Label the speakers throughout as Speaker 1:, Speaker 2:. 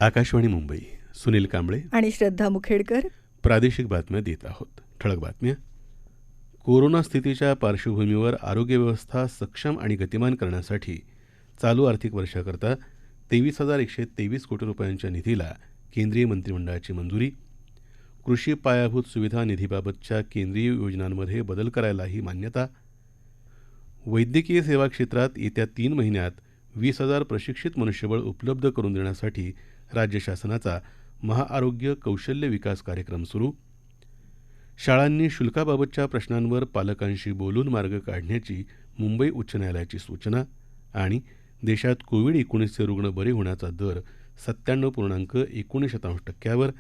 Speaker 1: आकाशवाणी मुंबई. सुनील कांबळे
Speaker 2: आणि श्रद्धा मुखेडकर.
Speaker 1: प्रादेशिक बातम्या देत आहोत. ठळक बातम्या. कोरोना स्थितीच्या पार्श्वभूमीवर आरोग्य व्यवस्था सक्षम आणि गतिमान करण्यासाठी चालू आर्थिक वर्षाकरता 23,123 कोटी रुपयांच्या निधीला केंद्रीय मंत्रिमंडळाची मंजुरी. कृषी पायाभूत सुविधा निधीबाबतच्या केंद्रीय योजनांमध्ये बदल करायलाही मान्यता. वैद्यकीय सेवा क्षेत्रात येत्या 3 महिन्यात 20,000 प्रशिक्षित मनुष्यबळ उपलब्ध करून देण्यासाठी राज्य शासनाचा महाआरोग्य कौशल्य विकास कार्यक्रम सुरू. शाळांनी शुल्काबाबतच्या प्रश्नांवर पालकांशी बोलून मार्ग काढण्याची मुंबई उच्च न्यायालयाची सूचना. आणि देशात कोविड-19चे रुग्ण बरे होण्याचा दर 97.19%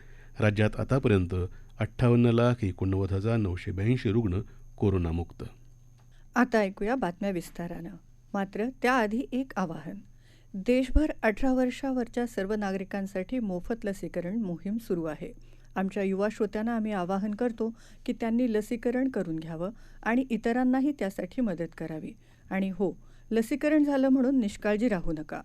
Speaker 1: राज्यात आतापर्यंत 58,89,982 रुग्ण कोरोनामुक्त.
Speaker 2: आता ऐकूया बातम्या विस्तारानं. मात्र त्याआधी एक आवाहन. देशभर 18 वर्षावरच्या सर्व नागरिकांसाठी मोफत लसीकरण मोहीम सुरू आहे. आमच्या युवा श्रोत्यांना आम्ही आवाहन करतो की त्यांनी लसीकरण करून घ्यावं आणि इतरांनाही त्यासाठी मदत करावी. आणि हो, लसीकरण झालं म्हणून निष्काळजी राहू नका.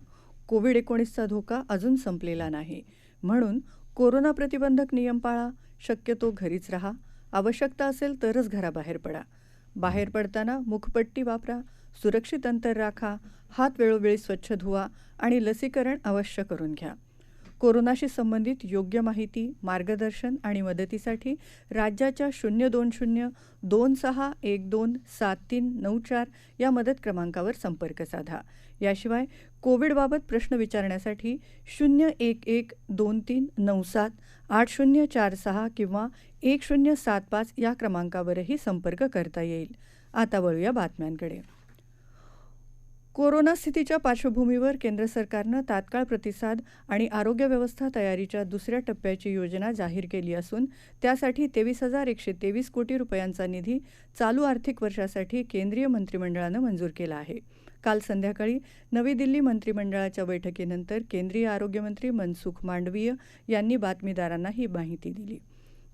Speaker 2: कोविड-19चा धोका अजून संपलेला नाही. म्हणून कोरोना प्रतिबंधक नियम पाळा. शक्यतो घरीच राहा. आवश्यकता असेल तरच घराबाहेर पडा. बाहेर पडताना मुखपट्टी वापरा, सुरक्षित अंतर राखा, हात वेळोवेळी स्वच्छ धुवा आणि लसीकरण अवश्य करून घ्या. कोरोनाशी संबंधित योग्य माहिती, मार्गदर्शन आणि मदतीसाठी राज्याच्या 020-26127394 या मदत क्रमांकावर संपर्क साधा. याशिवाय कोविडबाबत प्रश्न विचारण्यासाठी 011-2397-8046 किंवा 1075 या क्रमांकावरही संपर्क करता येईल. आता वळूया बातम्यांकडे. कोरोना स्थितीच्या पार्श्वभूमीवर केंद्र सरकारनं तात्काळ प्रतिसाद आणि आरोग्य व्यवस्था तयारीच्या दुसऱ्या टप्प्याची योजना जाहीर केली असून त्यासाठी 23,123 कोटी रुपयांचा निधी चालू आर्थिक वर्षासाठी केंद्रीय मंत्रिमंडळानं मंजूर केला आहे. काल संध्याकाळी नवी दिल्ली मंत्रिमंडळाच्या बैठकीनंतर केंद्रीय आरोग्यमंत्री मनसुख मांडवीय यांनी बातमीदारांना ही माहिती दिली.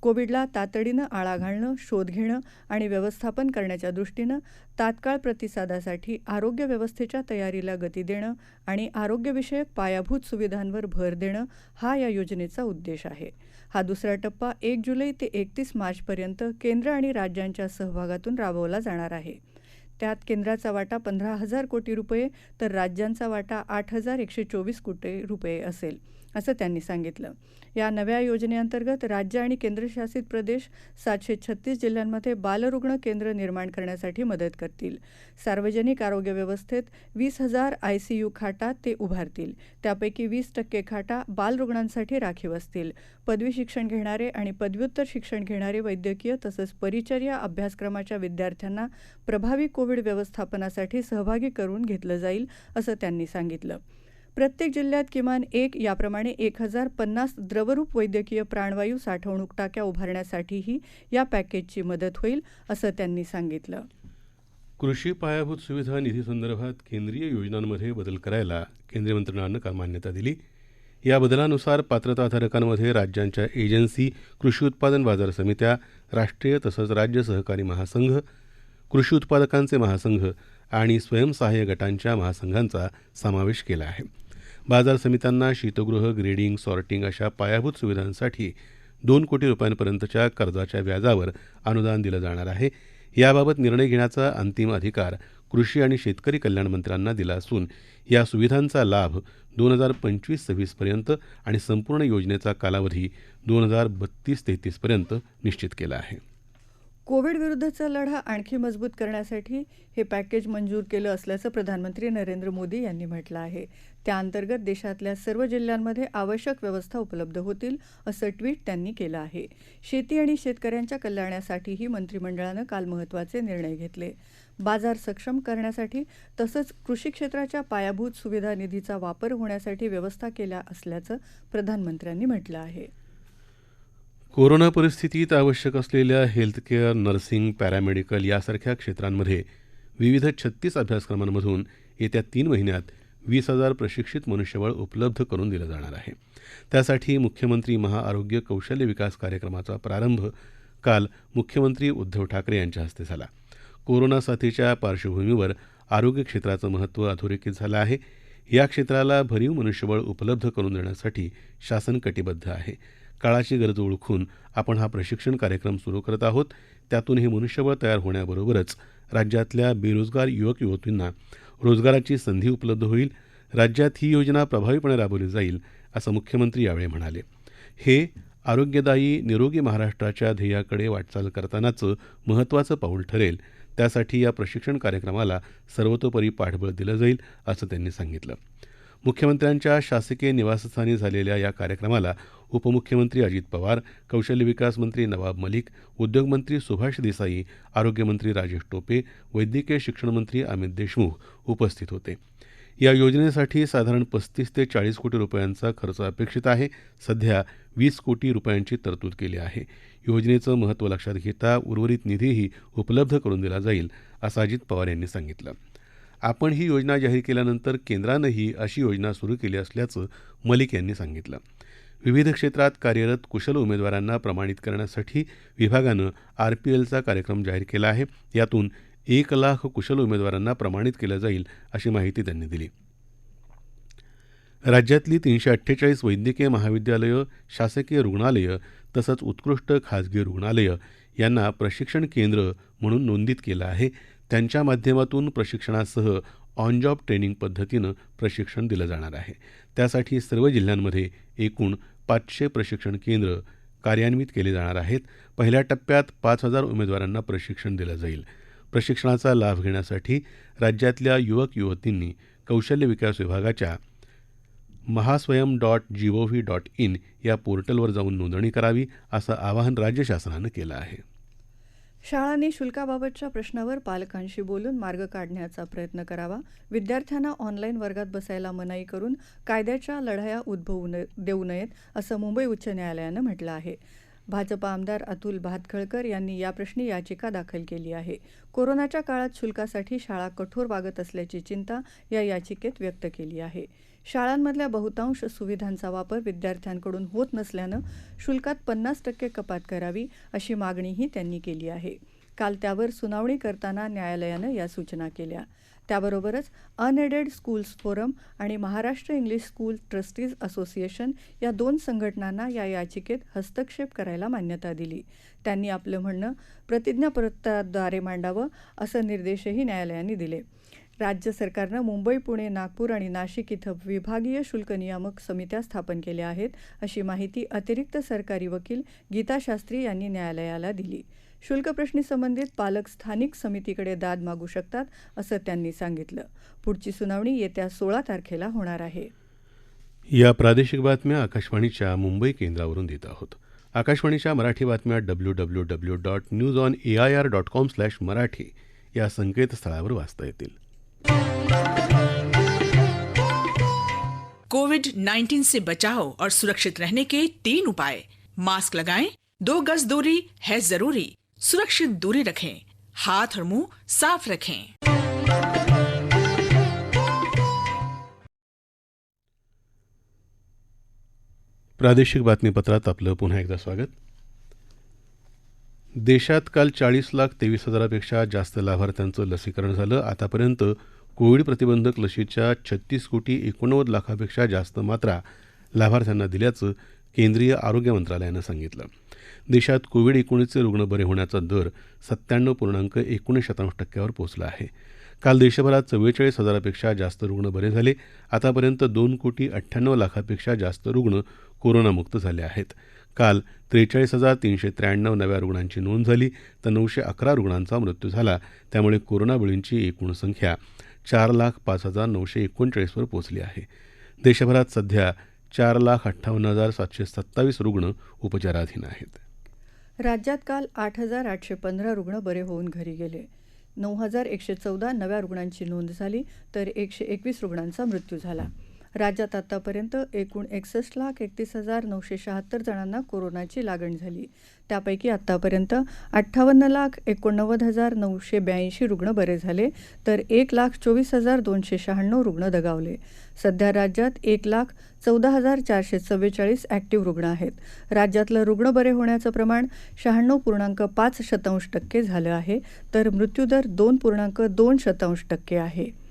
Speaker 2: कोविडला तातडीनं आळा घालणं, शोध घेणं आणि व्यवस्थापन करण्याच्या दृष्टीनं तात्काळ प्रतिसादासाठी आरोग्य व्यवस्थेच्या तयारीला गती देणं आणि आरोग्यविषयक पायाभूत सुविधांवर भर देणं हा या योजनेचा उद्देश आहे. हा दुसरा टप्पा 1 जुलै ते 31 मार्चपर्यंत केंद्र आणि राज्यांच्या सहभागातून राबवला जाणार आहे. त्यात केंद्राचा वाटा 15,000 कोटी रुपये तर राज्यांचा वाटा 8,124 कोटी रुपये असेल, असं त्यांनी सांगितलं. या नव्या योजनेअंतर्गत राज्य आणि केंद्रशासित प्रदेश 736 जिल्ह्यांमध्ये बालरुग्ण केंद्र निर्माण करण्यासाठी मदत करतील. सार्वजनिक आरोग्य व्यवस्थेत 20,000 ICU खाटा ते उभारतील. त्यापैकी 20% खाटा बालरुग्णांसाठी राखीव असतील. पदवी शिक्षण घेणारे आणि पदव्युत्तर शिक्षण घेणारे वैद्यकीय तसंच परिचर्या अभ्यासक्रमाच्या विद्यार्थ्यांना प्रभावी कोविड व्यवस्थापनासाठी सहभागी करून घेतलं जाईल, असं त्यांनी सांगितलं. प्रत्येक जिल्ह्यात किमान एक याप्रमाणे 1,050 द्रवरूप वैद्यकीय प्राणवायू साठवणूक टाक्या उभारण्यासाठीही या पॅकेजची मदत होईल, असं त्यांनी सांगितलं.
Speaker 1: कृषी पायाभूत सुविधा निधीसंदर्भात केंद्रीय योजनांमध्ये बदल करायला केंद्रीय मंत्रिमंडळानं काल मान्यता दिली. या बदलानुसार पात्रताधारकांमध्ये राज्यांच्या एजन्सी, कृषी उत्पादन बाजार समित्या, राष्ट्रीय तसंच राज्य सहकारी महासंघ, कृषी उत्पादकांचे महासंघ आणि स्वयंसहाय्य गटांच्या महासंघांचा समावेश केला आहे. बाजार समित्यांना शीतगृह, ग्रेडिंग, सॉर्टिंग अशा पायाभूत सुविधांसाठी 2 कोटी रुपयांपर्यंतच्या कर्जाच्या व्याजावर अनुदान दिलं जाणार आहे. याबाबत निर्णय घेण्याचा अंतिम अधिकार कृषी आणि शेतकरी कल्याण मंत्र्यांना दिला असून या सुविधांचा लाभ 2025-26 पर्यंत आणि संपूर्ण योजनेचा कालावधी 2032-33 पर्यंत निश्चित केला आहे.
Speaker 2: कोविड विरुद्धचा लढा आणखी मजबूत करण्यासाठी हे पॅकेज मंजूर केलं असल्याचं प्रधानमंत्री नरेंद्र मोदी यांनी म्हटलं आहे. त्याअंतर्गत देशातल्या सर्व जिल्ह्यांमध्ये आवश्यक व्यवस्था उपलब्ध होतील, असं ट्विट त्यांनी केलं आहे. शेती आणि शेतकऱ्यांच्या कल्याणासाठीही मंत्रिमंडळानं काल महत्त्वाचे निर्णय घेतले. बाजार सक्षम करण्यासाठी तसंच कृषी क्षेत्राच्या पायाभूत सुविधा निधीचा वापर होण्यासाठी व्यवस्था केल्या असल्याचं प्रधानमंत्र्यांनी म्हटलं आहे.
Speaker 1: कोरोना परिस्थितीत आवश्यक असलेल्या हेल्थकेअर, नर्सिंग, पॅरामेडिकल यासारख्या क्षेत्रांमध्ये विविध 36 अभ्यासक्रमांमधून येत्या 3 महिन्यात 20,000 प्रशिक्षित मनुष्यबळ उपलब्ध करून दिलं जाणार आहे. त्यासाठी मुख्यमंत्री महाआरोग्य कौशल्य विकास कार्यक्रमाचा प्रारंभ काल मुख्यमंत्री उद्धव ठाकरे यांच्या हस्ते झाला. कोरोना साथीच्या पार्श्वभूमीवर आरोग्य क्षेत्राचं महत्त्व अधोरेखित झालं आहे. या क्षेत्राला भरीव मनुष्यबळ उपलब्ध करून देण्यासाठी शासन कटिबद्ध आहे. काळाची गरज ओळखून आपण हा प्रशिक्षण कार्यक्रम सुरू करत आहोत. त्यातून हे मनुष्यबळ तयार होण्याबरोबरच राज्यातल्या बेरोजगार युवक युवतींना रोजगाराची संधी उपलब्ध होईल. राज्यात ही योजना प्रभावीपणे राबवली जाईल असं मुख्यमंत्री यावेळी म्हणाले. हे आरोग्यदायी निरोगी महाराष्ट्राच्या ध्येयाकडे वाटचाल करतानाचं महत्त्वाचं पाऊल ठरेल. त्यासाठी या प्रशिक्षण कार्यक्रमाला सर्वतोपरी पाठबळ दिलं जाईल असं त्यांनी सांगितलं. मुख्यमंत्र्यांच्या शासकीय निवासस्थानी झालेल्या या कार्यक्रमाला उपमुख्यमंत्री अजित पवार, कौशल्य विकास मंत्री नवाब मलिक, उद्योगमंत्री सुभाष देसाई, आरोग्यमंत्री राजेश टोपे, वैद्यकीय शिक्षण मंत्री अमित देशमुख उपस्थित होते. या योजनेसाठी साधारण 35 ते 40 कोटी रुपयांचा खर्च अपेक्षित आहे. सध्या 20 कोटी रुपयांची तरतूद केली आहे. योजनेचं महत्त्व लक्षात घेता उर्वरित निधीही उपलब्ध करून दिला जाईल असं अजित पवार यांनी सांगितलं. आपण ही योजना जाहीर केल्यानंतर केंद्रानंही अशी योजना सुरू केली असल्याचं मलिक यांनी सांगितलं. विविध क्षेत्रात कार्यरत कुशल उमेदवारांना प्रमाणित करण्यासाठी विभागानं RPLचा कार्यक्रम जाहीर केला आहे. यातून 1 लाख कुशल उमेदवारांना प्रमाणित केलं जाईल अशी माहिती त्यांनी दिली. राज्यातली 348 वैद्यकीय महाविद्यालयं, शासकीय रुग्णालयं तसंच उत्कृष्ट खाजगी रुग्णालयं यांना प्रशिक्षण केंद्र म्हणून नोंदित केलं आहे. त्यांच्या माध्यमातून प्रशिक्षणासह ऑन जॉब ट्रेनिंग पद्धतीनं प्रशिक्षण दिलं जाणार आहे. त्यासाठी सर्व जिल्ह्यांमध्ये एकूण 500 प्रशिक्षण केंद्र कार्यान्वित केले जाणार आहेत. पहिल्या टप्प्यात 5,000 उमेदवारांना प्रशिक्षण दिलं जाईल. प्रशिक्षणाचा लाभ घेण्यासाठी राज्यातल्या युवक युवतींनी कौशल्य विकास विभागाच्या mahaswayam.gov.in या पोर्टलवर जाऊन नोंदणी करावी असं आवाहन राज्य शासनानं केलं आहे.
Speaker 2: शाळांनी शुल्काबाबतच्या प्रश्नावर पालकांशी बोलून मार्ग काढण्याचा प्रयत्न करावा. विद्यार्थ्यांना ऑनलाईन वर्गात बसायला मनाई करून कायद्याच्या लढाया उद्भवू देऊ नयेत असं मुंबई उच्च न्यायालयानं म्हटलं आहे. भाजपा आमदार अतुल भातखळकर यांनी याप्रश्नी याचिका दाखल केली आहे. कोरोनाच्या काळात शुल्कासाठी शाळा कठोर वागत असल्याची चिंता या याचिकेत व्यक्त केली आहे. शाळांमधल्या बहुतांश सुविधांचा वापर विद्यार्थ्यांकडून होत नसल्यानं शुल्कात 50% कपात करावी अशी मागणीही त्यांनी केली आहे. काल त्यावर सुनावणी करताना न्यायालयानं या सूचना केल्या. त्याबरोबरच अनएडेड स्कूल्स फोरम आणि Maharashtra English school trustees association या 2 संघटनांना या याचिकेत हस्तक्षेप करायला मान्यता दिली. त्यांनी आपलं म्हणणं प्रतिज्ञापत्राद्वारे मांडावं असं निर्देशही न्यायालयाने दिले. राज्य सरकारनं मुंबई, पुणे, नागपूर आणि नाशिक इथं विभागीय शुल्क नियामक समित्या स्थापन केल्या आहेत अशी माहिती अतिरिक्त सरकारी वकील गीता शास्त्री यांनी न्यायालयाला दिली. शुल्क प्रश्नी संबंधित पालक स्थानिक समितीकडे दाद मागू शकतात असं त्यांनी सांगितलं. पुढची सुनावणी येत्या 16 तारखेला होणार आहे.
Speaker 1: या प्रादेशिक बातम्या आकाशवाणीच्या मुंबई केंद्रावरून देत आहोत. आकाशवाणीच्या मराठी बातम्या www.newsonair.com/marathi या संकेतस्थळावर वाचता येतील.
Speaker 3: कोविड-19 से बचाव और सुरक्षित रहने के 3 उपाय. मास्क लगाएं, 2 गज दूरी है जरूरी, सुरक्षित दूरी रखें, हाथ और मुंह साफ रखें.
Speaker 1: प्रादेशिक बातमीपत्रात आपलं पुन्हा एकदा स्वागत. देशात काल 40,23,000पेक्षा जास्त लाभार्थ्यांचं लसीकरण झालं. आतापर्यंत कोविड प्रतिबंधक लशीच्या 36 कोटी 89 लाखापेक्षा जास्त मात्रा लाभार्थ्यांना दिल्याचं केंद्रीय आरोग्य मंत्रालयानं सांगितलं. देशात कोविड-19चे रुग्ण बरे होण्याचा दर 97.19% पोहोचला आहे. काल देशभरात 44,000पेक्षा जास्त रुग्ण बरे झाले. आतापर्यंत 2 कोटी 98 लाखापेक्षा जास्त रुग्ण कोरोनामुक्त झाले आहेत. काल 43,393 नव्या रुग्णांची नोंद झाली तर 911 रुग्णांचा मृत्यू झाला. त्यामुळे कोरोनाबळींची एकूण संख्या 4,05,939 वर पोहोचली आहे. देशभरात सध्या 4,58,727 रुग्ण उपचाराधीन आहेत.
Speaker 2: राज्यात काल 8,815 रुग्ण बरे होऊन घरी गेले. 9,114 नव्या रुग्णांची नोंद झाली तर 121 रुग्णांचा मृत्यू झाला. राज्यात आतापर्यंत एकूण 61,31,976 जणांना कोरोनाची लागण झाली. त्यापैकी आतापर्यंत 58,89,982 रुग्ण बरे झाले तर 1,24,296 रुग्ण दगावले. सध्या राज्यात 1,14,444 ॲक्टिव्ह रुग्ण आहेत. राज्यातलं रुग्ण बरे होण्याचं प्रमाण 96.5% झालं आहे तर मृत्यूदर 2.2% आहे.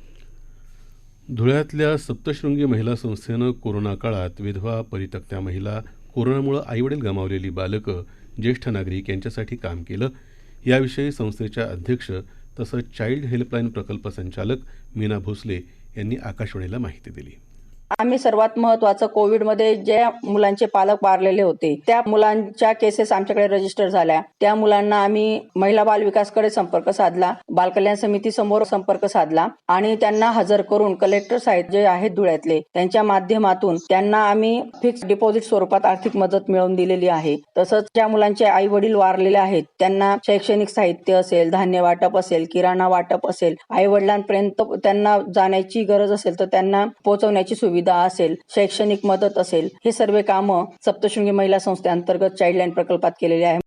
Speaker 1: धुळ्यातल्या सप्तशृंगी महिला संस्थेनं कोरोना काळात विधवा, परित्यक्त्या महिला, कोरोनामुळे आईवडील गमावलेली बालकं, ज्येष्ठ नागरिक यांच्यासाठी काम केलं. याविषयी संस्थेच्या अध्यक्ष तसंच चाइल्ड हेल्पलाईन प्रकल्प संचालक मीना भोसले यांनी आकाशवाणीला माहिती दिली.
Speaker 4: आम्ही सर्वात महत्वाचं कोविडमध्ये ज्या मुलांचे पालक वारलेले होते त्या मुलांच्या केसेस आमच्याकडे रजिस्टर झाल्या. त्या मुलांना आम्ही महिला बाल विकासकडे संपर्क साधला, बालकल्याण समिती समोर संपर्क साधला आणि त्यांना हजर करून कलेक्टर साहेब जे आहेत धुळ्यातले त्यांच्या माध्यमातून त्यांना आम्ही फिक्स डिपॉझिट स्वरूपात आर्थिक मदत मिळवून दिलेली आहे. तसंच ज्या मुलांचे आई वडील वारलेले आहेत त्यांना शैक्षणिक साहित्य असेल, धान्य वाटप असेल, किराणा वाटप असेल, आई वडिलांपर्यंत त्यांना जाण्याची गरज असेल तर त्यांना पोहोचवण्याची सुविधा असेल, शैक्षणिक मदत असेल, हे सर्व कामं सप्तशृंगी महिला संस्थेअंतर्गत चाइल्डलाईन प्रकल्पात केलेले आहे.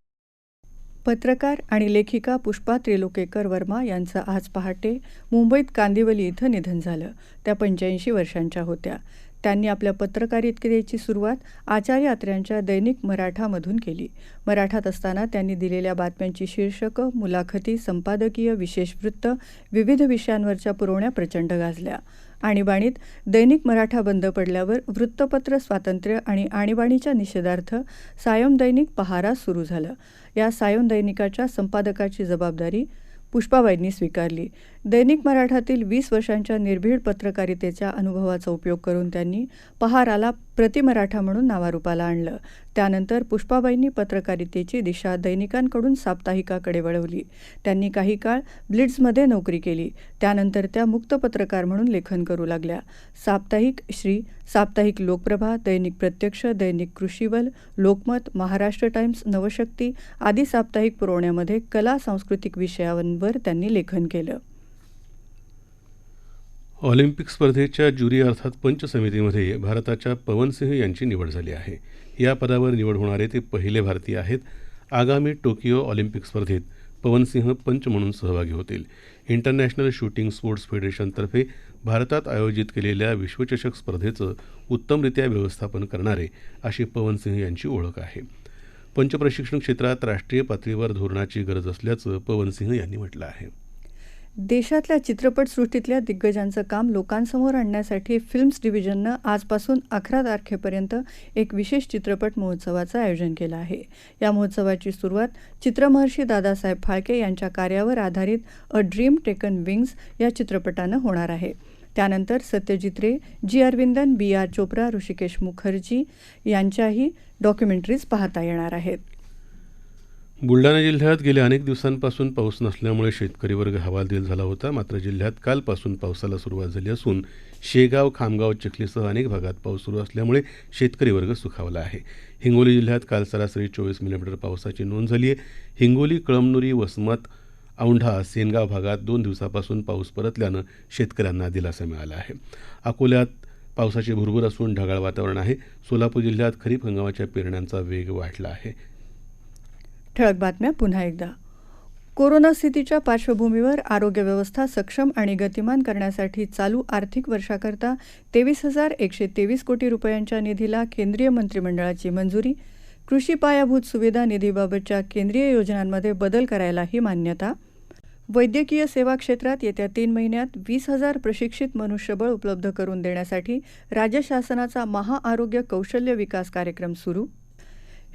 Speaker 2: पत्रकार आणि लेखिका पुष्पा त्रिलोकेकर वर्मा यांचं आज पहाटे मुंबईत कांदिवली इथं निधन झालं. त्या 85 वर्षांच्या होत्या. त्यांनी आपल्या पत्रकारितेची सुरुवात आचार्य अत्र्यांच्या दैनिक मराठामधून केली. मराठात असताना त्यांनी दिलेल्या बातम्यांची शीर्षकं, मुलाखती, संपादकीय, विशेष वृत्त, विविध विषयांवरच्या पुरवण्या प्रचंड गाजल्या. आणीबाणीत दैनिक मराठा बंद पडल्यावर वृत्तपत्र स्वातंत्र्य आणि आणीबाणीच्या निषेधार्थ सायम दैनिक पहारा सुरू झालं. या सायम दैनिकाच्या संपादकाची जबाबदारी पुष्पाबाईंनी स्वीकारली. दैनिक मराठातील 20 वर्षांच्या निर्भीड पत्रकारितेच्या अनुभवाचा उपयोग करून त्यांनी पहाराला प्रतिमराठा म्हणून नावारूपाला आणलं. त्यानंतर पुष्पाबाईंनी पत्रकारितेची दिशा दैनिकांकडून साप्ताहिकाकडे वळवली. त्यांनी काही काळ ब्लिट्झमध्ये नोकरी केली. त्यानंतर त्या मुक्त पत्रकार म्हणून लेखन करू लागल्या. साप्ताहिक श्री, साप्ताहिक लोकप्रभा, दैनिक प्रत्यक्ष, दैनिक कृषीवल, लोकमत, महाराष्ट्र टाइम्स, नवशक्ती आदी साप्ताहिक पुरवण्यामध्ये कला सांस्कृतिक विषयांवर त्यांनी लेखन केलं.
Speaker 1: ऑलिम्पिक स्पर्धेच्या ज्युरी अर्थात पंच समितीमध्ये भारताच्या पवन सिंह यांची निवड झाली आहे. या पदावर निवड होणारे ते पहिले भारतीय आहेत. आगामी टोकियो ऑलिम्पिक स्पर्धेत पवन सिंह पंच म्हणून सहभागी होतील. इंटरनॅशनल शूटिंग स्पोर्ट्स फेडरेशनतर्फे भारतात आयोजित केलेल्या विश्वचषक स्पर्धेचं उत्तमरित्या व्यवस्थापन करणारे अशी पवन सिंह यांची ओळख आहे. पंच प्रशिक्षण क्षेत्रात राष्ट्रीय पातळीवर धोरणाची गरज असल्याचं पवन सिंह यांनी म्हटलं आहे.
Speaker 2: देशातल्या चित्रपटसृष्टीतल्या दिग्गजांचं काम लोकांसमोर आणण्यासाठी फिल्म्स डिव्हिजननं आजपासून 11 तारखेपर्यंत एक विशेष चित्रपट महोत्सवाचं आयोजन केलं आहे. या महोत्सवाची सुरुवात चित्रमहर्षी दादासाहेब फाळके यांच्या कार्यावर आधारित अ ड्रीम टेकन विंग्स या चित्रपटानं होणार आहे. त्यानंतर सत्यजित रे, जी अरविंदन, बी.आर. चोप्रा, ऋषिकेश मुखर्जी यांच्याही डॉक्युमेंटरीज पाहता येणार आहेत.
Speaker 1: बुलढाणा जिल्ह्यात गेल्या अनेक दिवसांपासून पाऊस नसल्यामुळे शेतकरी वर्ग हवालदिल झाला होता. मात्र जिल्ह्यात कालपासून पावसाला सुरुवात झाली असून शेगाव, खामगाव, चिखलीसह अनेक भागात पाऊस सुरू असल्यामुळे शेतकरी वर्ग सुखावला आहे. हिंगोली जिल्ह्यात काल सरासरी 24 मिलीमीटर पावसाची नोंद झाली आहे. हिंगोली, कळमनुरी, वसमत, औंढा, सेनगाव भागात 2 दिवसापासून पाऊस परतल्यानं शेतकऱ्यांना दिलासा मिळाला आहे. अकोल्यात पावसाची भुरभुर असून ढगाळ वातावरण आहे. सोलापूर जिल्ह्यात खरीप हंगामाच्या पेरण्यांचा वेग वाढला आहे.
Speaker 2: ठळक बातम्या पुन्हा एकदा. कोरोना स्थितीच्या पार्श्वभूमीवर आरोग्य व्यवस्था सक्षम आणि गतिमान करण्यासाठी चालू आर्थिक वर्षाकरता 23,123 कोटी रुपयांच्या निधीला केंद्रीय मंत्रिमंडळाची मंजुरी. कृषी पायाभूत सुविधा निधीबाबतच्या केंद्रीय योजनांमध्ये बदल करायलाही मान्यता. वैद्यकीय सेवा क्षेत्रात येत्या 3 महिन्यात 20,000 प्रशिक्षित मनुष्यबळ उपलब्ध करून देण्यासाठी राज्य शासनाचा महाआरोग्य कौशल्य विकास कार्यक्रम सुरू.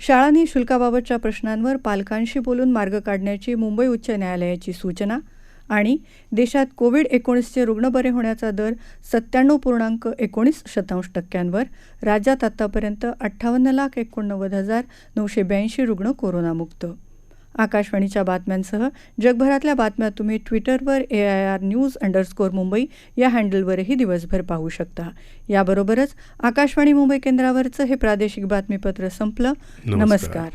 Speaker 2: शाळांनी शुल्काबाबतच्या प्रश्नांवर पालकांशी बोलून मार्ग काढण्याची मुंबई उच्च न्यायालयाची सूचना. आणि देशात कोविड-19चे रुग्ण बरे होण्याचा दर 97.19% राज्यात आतापर्यंत 58,89,982 रुग्ण कोरोनामुक्त. आकाशवाणीच्या बातम्यांसह जगभरातल्या बातम्या तुम्ही ट्विटरवर AIR_News_मुंबई या हँडलवरही दिवसभर पाहू शकता. याबरोबरच आकाशवाणी मुंबई केंद्रावरचं हे प्रादेशिक बातमीपत्र संपलं. नमस्कार.